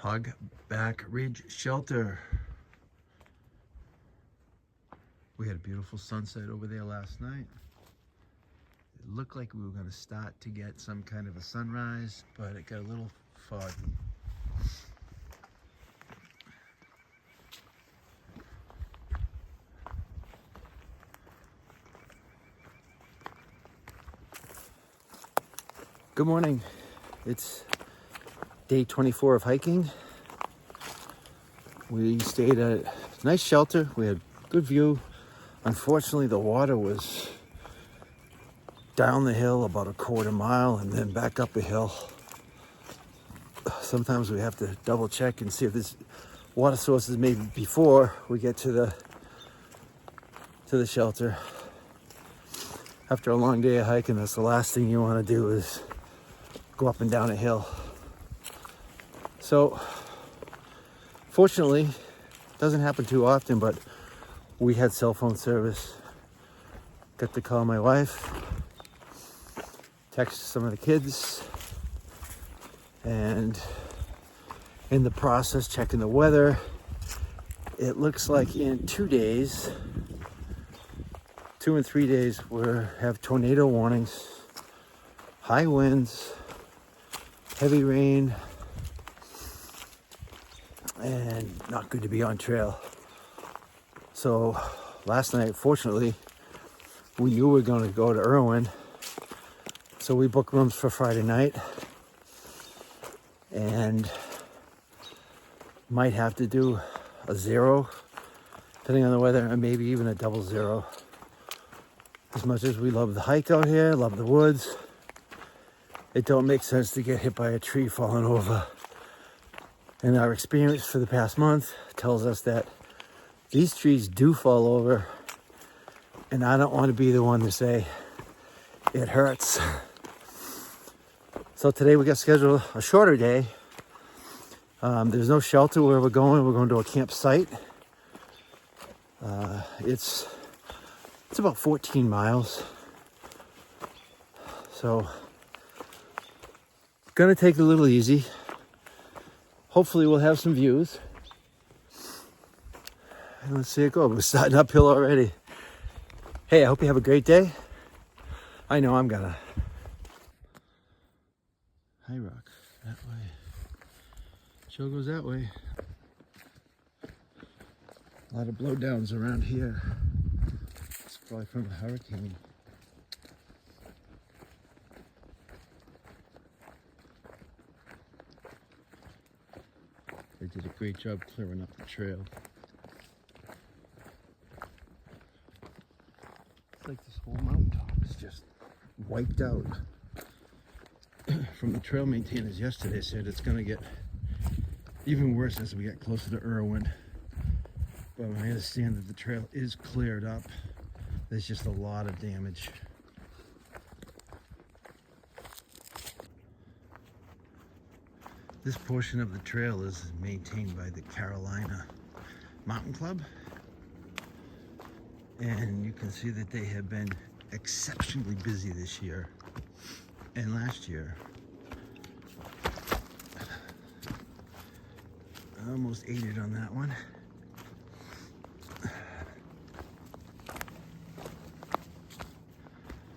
Hogback Ridge Shelter. We had a beautiful sunset over there last night. It looked like we were going to start to get some kind of a sunrise, but it got a little foggy. Good morning. It's day 24 of hiking. We stayed at a nice shelter. We had good view. Unfortunately, the water was down the hill about a quarter mile and then back up a hill. Sometimes we have to double check and see if there's water sources maybe before we get to the shelter. After a long day of hiking, that's the last thing you want to do is go up and down a hill. So fortunately, it doesn't happen too often, but we had cell phone service. Got to call my wife, text some of the kids, and in the process checking the weather. It looks like in 2 and 3 days, we'll have tornado warnings, high winds, heavy rain, and not good to be on trail. So last night, fortunately, we knew we were going to go to Irwin, so we booked rooms for Friday night, and might have to do a 0, depending on the weather, and maybe even a double 0. As much as we love the hike out here, love the woods, it don't make sense to get hit by a tree falling over. And our experience for the past month tells us that these trees do fall over, and I don't want to be the one to say it hurts. So today we got scheduled a shorter day. There's no shelter where we're going. We're going to a campsite. It's about 14 miles. So gonna take it a little easy. Hopefully we'll have some views. And let's see it go. We're starting uphill already. Hey, I hope you have a great day. I know I'm gonna. High Rock, that way. Show goes that way. A lot of blowdowns around here. It's probably from a hurricane. They did a great job clearing up the trail. It's like this whole mountaintop is just wiped out. From the trail maintainers yesterday said it's going to get even worse as we get closer to Irwin. But I understand that the trail is cleared up. There's just a lot of damage. This portion of the trail is maintained by the Carolina Mountain Club. And you can see that they have been exceptionally busy this year and last year. I almost ate it on that one.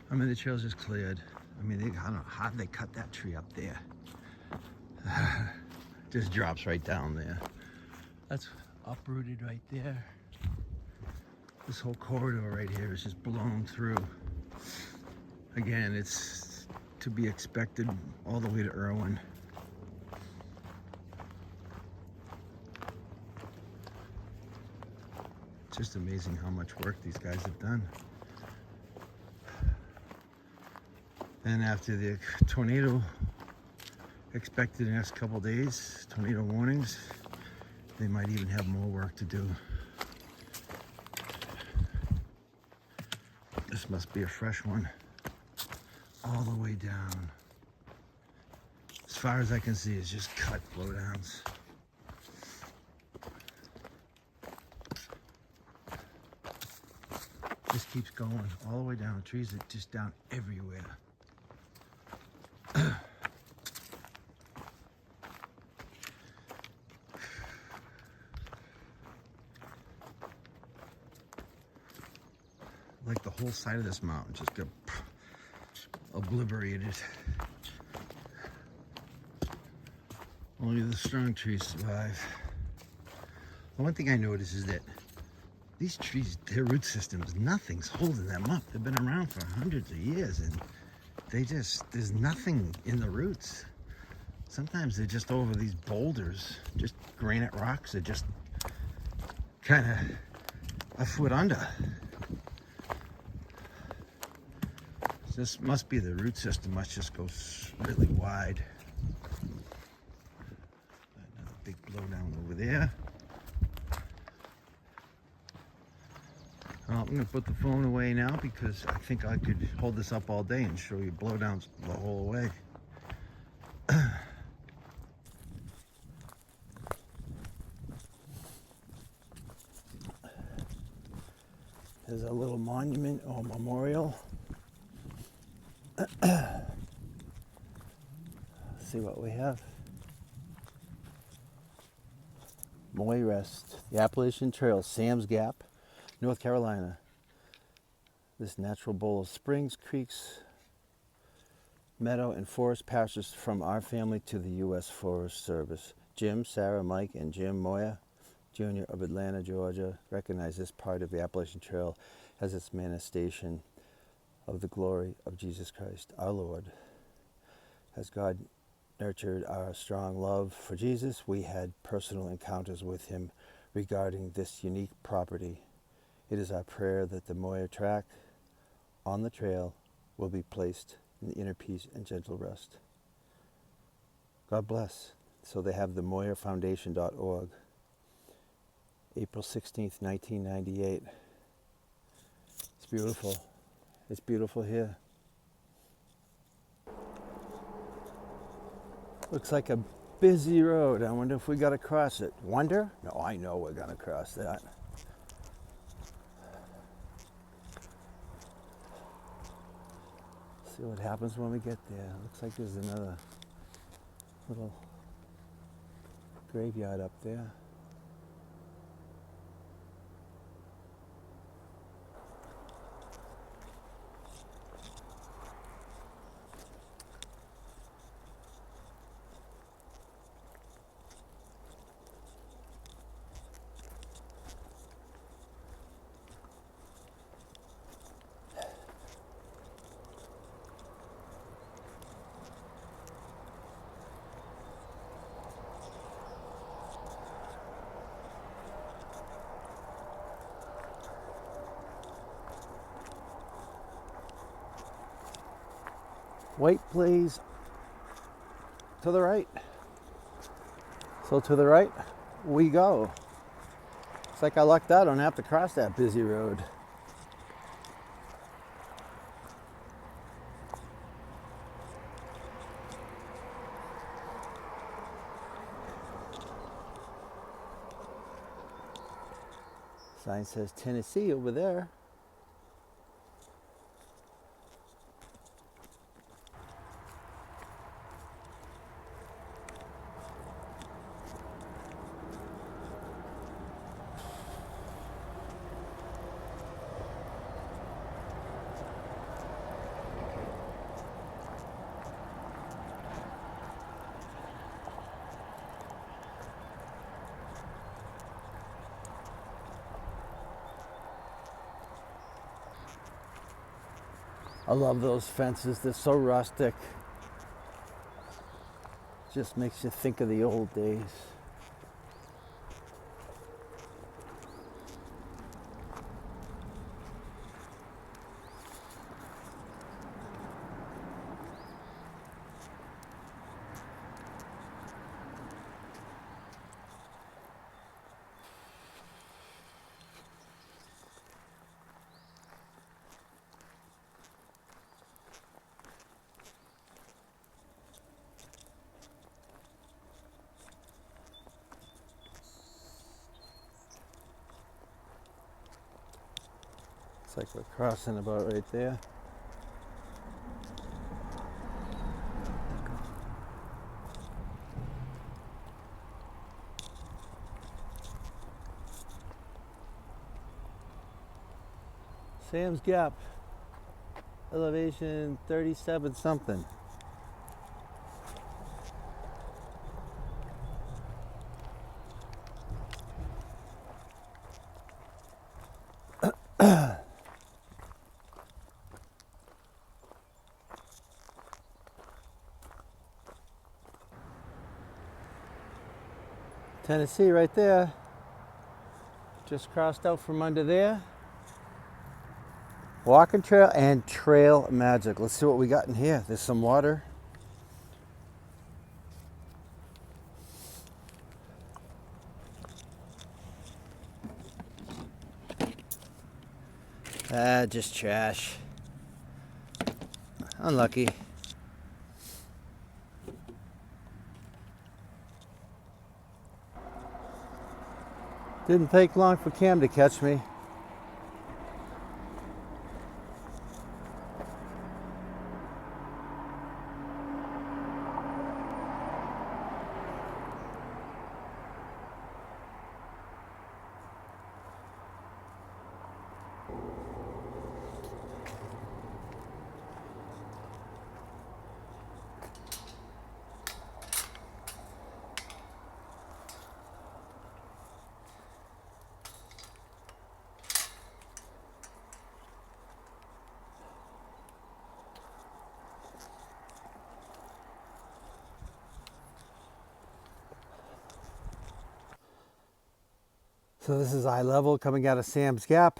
I mean, the trail's just cleared. I mean, I don't know how they cut that tree up there. Just drops right down there. That's uprooted right there. This whole corridor right here is just blown through. Again, it's to be expected all the way to Irwin. It's just amazing how much work these guys have done. And after the tornado expected in the next couple days, tornado warnings, they might even have more work to do. This must be a fresh one. All the way down. As far as I can see, it's just cut blowdowns. Just keeps going all the way down. The trees are just down everywhere. like the whole side of this mountain just got obliterated. Only the strong trees survive. The one thing I notice is that these trees, their root systems, nothing's holding them up. They've been around for hundreds of years, and there's nothing in the roots. Sometimes they're just over these boulders, just granite rocks that just kind of a foot under. This must be the root system, must just go really wide. Another big blowdown over there. I'm going to put the phone away now because I think I could hold this up all day and show you blowdowns the whole way. There's a little monument or memorial. See what we have. Moy Rest, the Appalachian Trail, Sam's Gap, North Carolina. This natural bowl of springs, creeks, meadow, and forest passes from our family to the U.S. Forest Service. Jim, Sarah, Mike, and Jim Moyer Jr. of Atlanta, Georgia, recognize this part of the Appalachian Trail as its manifestation of the glory of Jesus Christ, our Lord. As God nurtured our strong love for Jesus, we had personal encounters with him regarding this unique property. It is our prayer that the Moyer track on the trail will be placed in the inner peace and gentle rest. God bless. So they have the MoyerFoundation.org. April 16th, 1998. It's beautiful. It's beautiful here. Looks like a busy road. I wonder if we got to cross it. Wonder? No, I know we're going to cross that. See what happens when we get there. Looks like there's another little graveyard up there. Wait, please. To the right. So to the right we go. It's like I lucked out. I don't have to cross that busy road. Sign says Tennessee over there. I love those fences. They're so rustic. Just makes you think of the old days. It's like we're crossing about right there. Sam's Gap, elevation 37 something. Tennessee right there. Just crossed out from under there. Walking trail and trail magic. Let's see what we got in here. There's some water. Just trash. Unlucky. Didn't take long for Cam to catch me. So this is eye level coming out of Sam's Gap.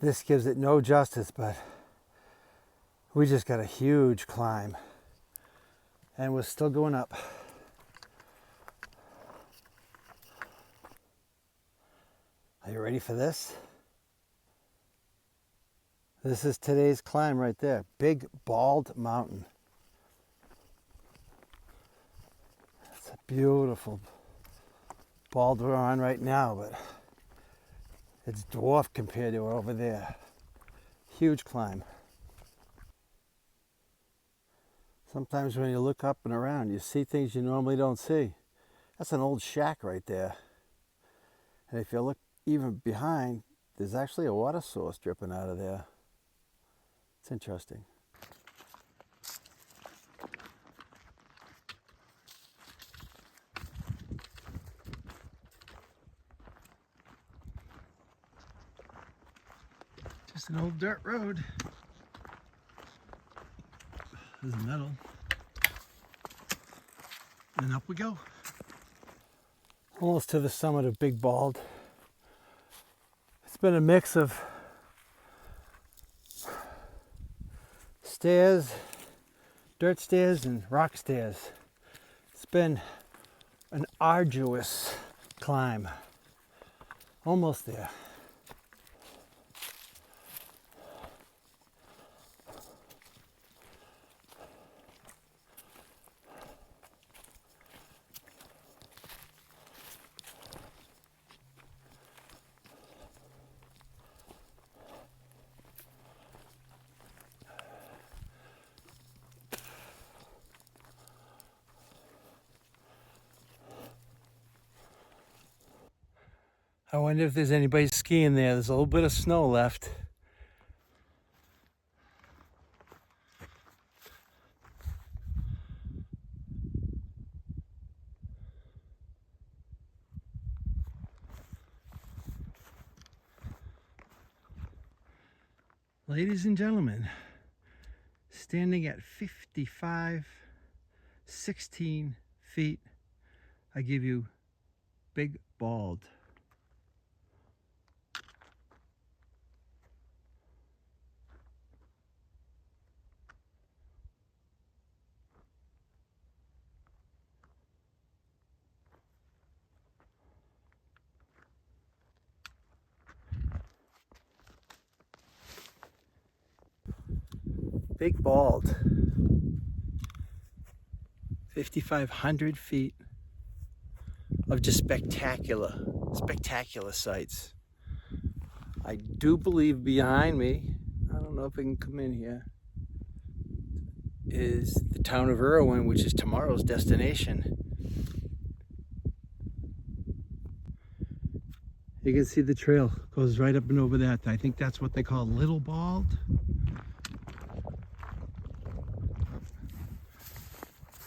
This gives it no justice, but we just got a huge climb and we're still going up. Are you ready for this? This is today's climb right there. Big Bald Mountain. It's a beautiful bald we're on right now, but it's dwarfed compared to over there. Huge climb. Sometimes when you look up and around, you see things you normally don't see. That's an old shack right there. And if you look even behind, there's actually a water source dripping out of there. It's interesting. Just an old dirt road. There's metal. And up we go. Almost to the summit of Big Bald. It's been a mix of stairs, dirt stairs, and rock stairs. It's been an arduous climb. Almost there. I wonder if there's anybody skiing there. There's a little bit of snow left. Ladies and gentlemen, standing at 55.16 feet, I give you Big Bald. Big Bald, 5,500 feet of just spectacular sights. I do believe behind me, I don't know if I can come in here, is the town of Irwin, which is tomorrow's destination. You can see the trail goes right up and over that. I think that's what they call Little Bald.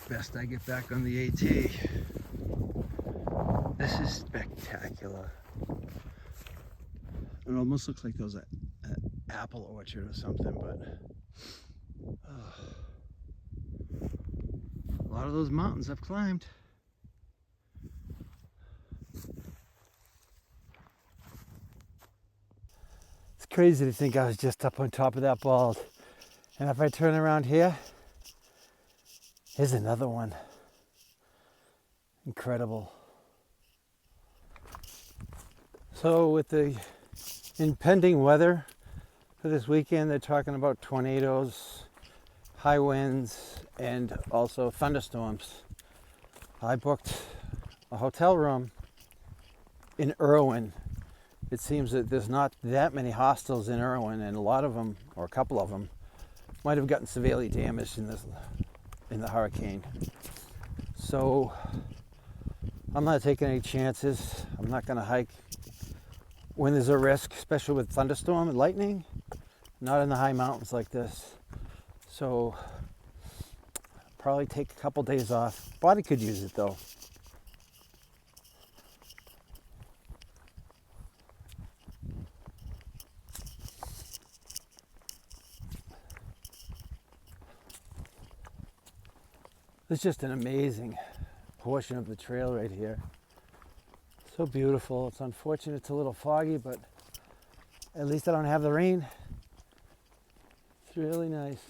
Best I get back on the AT. This is spectacular. It almost looks like those apple orchard or something, but a lot of those mountains I've climbed. It's crazy to think I was just up on top of that bald. And if I turn around here, here's another one. Incredible. So with the impending weather for this weekend, they're talking about tornadoes, high winds, and also thunderstorms. I booked a hotel room in Irwin. It seems that there's not that many hostels in Irwin, and a lot of them, or a couple of them, might have gotten severely damaged in the hurricane. So I'm not taking any chances. I'm not going to hike when there's a risk, especially with thunderstorm and lightning. Not in the high mountains like this. So probably take a couple days off. Body could use it though. It's just an amazing portion of the trail right here. So beautiful. It's unfortunate it's a little foggy, but at least I don't have the rain. It's really nice.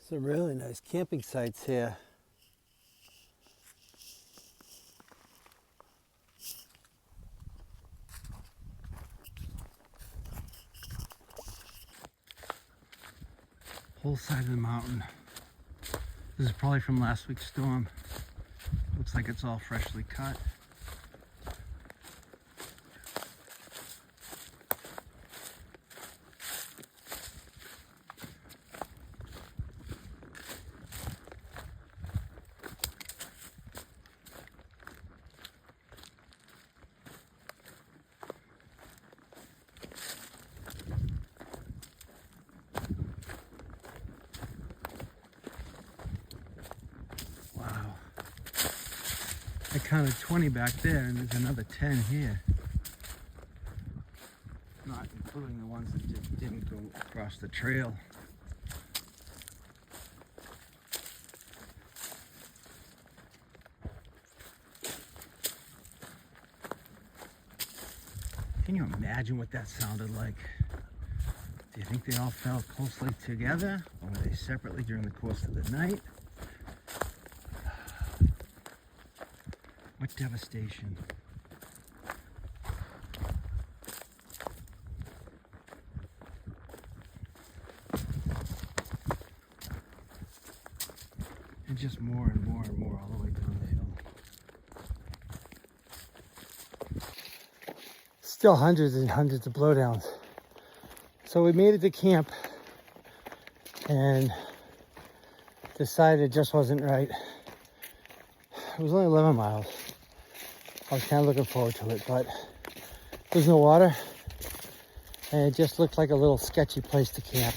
Some really nice camping sites here. Whole side of the mountain. This is probably from last week's storm. Looks like it's all freshly cut. I counted 20 back there, and there's another 10 here. Not including the ones that just didn't go across the trail. Can you imagine what that sounded like? Do you think they all fell closely together, or were they separately during the course of the night? What devastation. And just more and more and more all the way down the hill. Still hundreds and hundreds of blowdowns. So we made it to camp and decided it just wasn't right. It was only 11 miles. I was kind of looking forward to it, but there's no water, and it just looked like a little sketchy place to camp.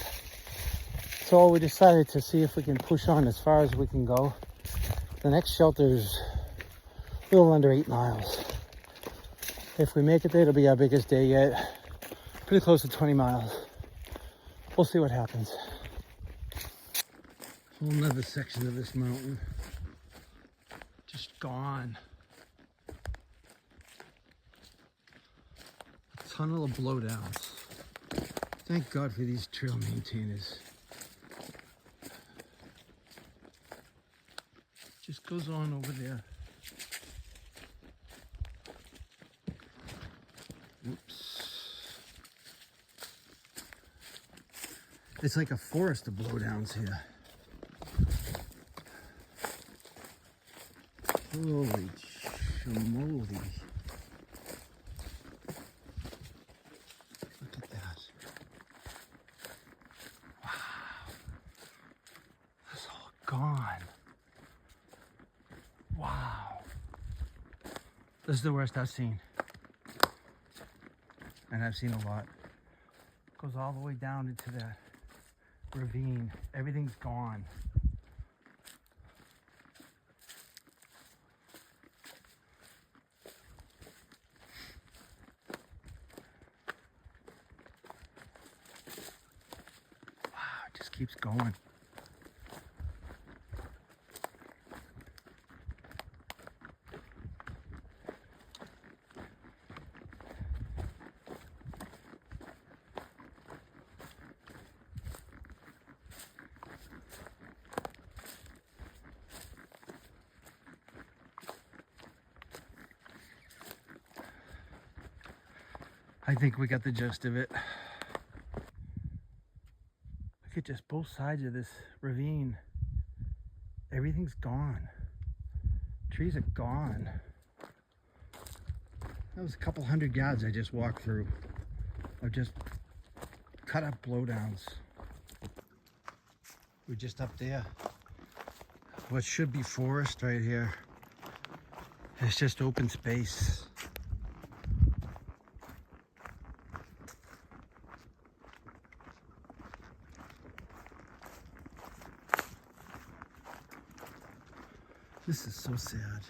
So we decided to see if we can push on as far as we can go. The next shelter is a little under 8 miles. If we make it there, it'll be our biggest day yet. Pretty close to 20 miles. We'll see what happens. Whole nother section of this mountain. Just gone. A tunnel of blowdowns. Thank God for these trail maintainers. Just goes on over there. Oops. It's like a forest of blowdowns here. Holy schmoly. Look at that. Wow. It's all gone. Wow. This is the worst I've seen. And I've seen a lot. It goes all the way down into that ravine. Everything's gone. Just keeps going. I think we got the gist of it. Look at just both sides of this ravine. Everything's gone. Trees are gone. That was a couple 100 yards I just walked through of just cut up blowdowns. We're just up there. What should be forest right here. It's just open space. This is so sad.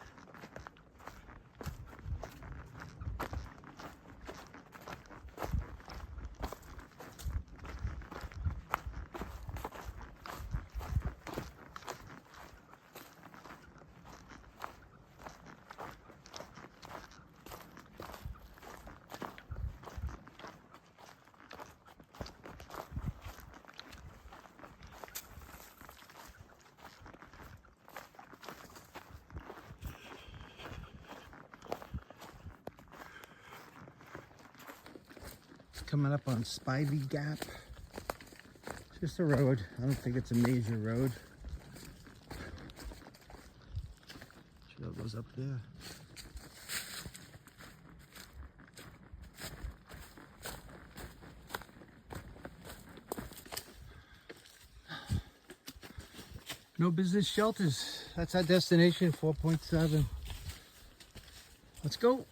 Coming up on Spivey Gap. It's just a road. I don't think it's a major road. Trail goes up there. No business shelters. That's our destination, 4.7. Let's go.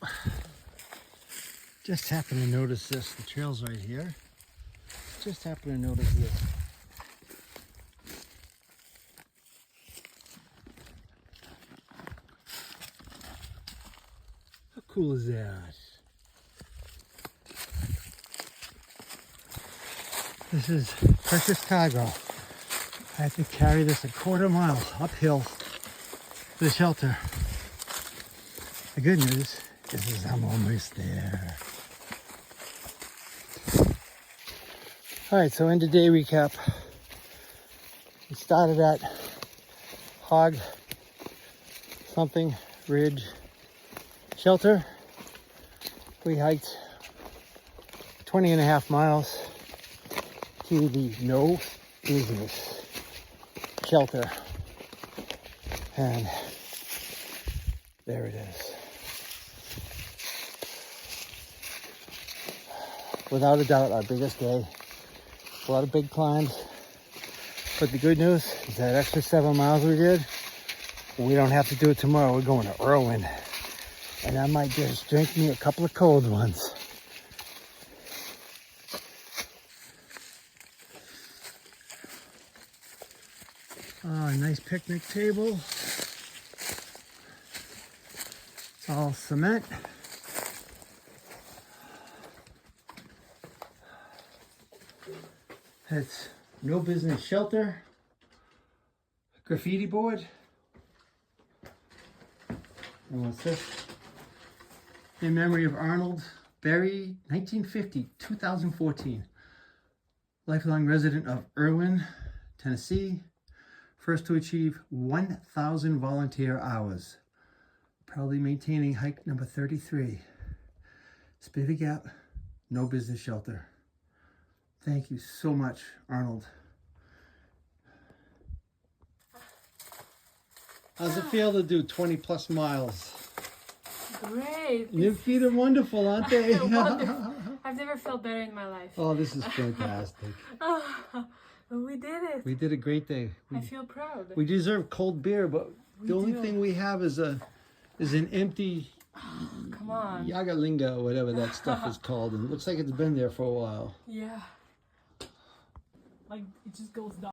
Just happened to notice this. The trail's right here. Just happened to notice this. How cool is that? This is precious cargo. I had to carry this a quarter mile uphill to the shelter. The good news is I'm almost there. All right, so end of day recap. We started at Hog something Ridge Shelter. We hiked 20.5 miles to the No Business Shelter. And there it is. Without a doubt, our biggest day. A lot of big climbs, but the good news is that extra 7 miles we did, we don't have to do it tomorrow. We're going to Irwin, and I might just drink me a couple of cold ones. Oh, a nice picnic table. It's all cement. It's No Business Shelter, graffiti board. And what's this? In memory of Arnold Berry, 1950, 2014. Lifelong resident of Irwin, Tennessee. First to achieve 1,000 volunteer hours. Proudly maintaining hike number 33. Spivey Gap, No Business Shelter. Thank you so much, Arnold. How's it feel to do 20 plus miles? Great. Your feet are wonderful, aren't they? Wonderful. I've never felt better in my life. Oh, this is fantastic. We did it. We did a great day. I feel proud. We deserve cold beer, but the only thing we have is an empty Come on. Yagalinga or whatever that stuff is called, and it looks like it's been there for a while. Yeah. Like, it just goes down.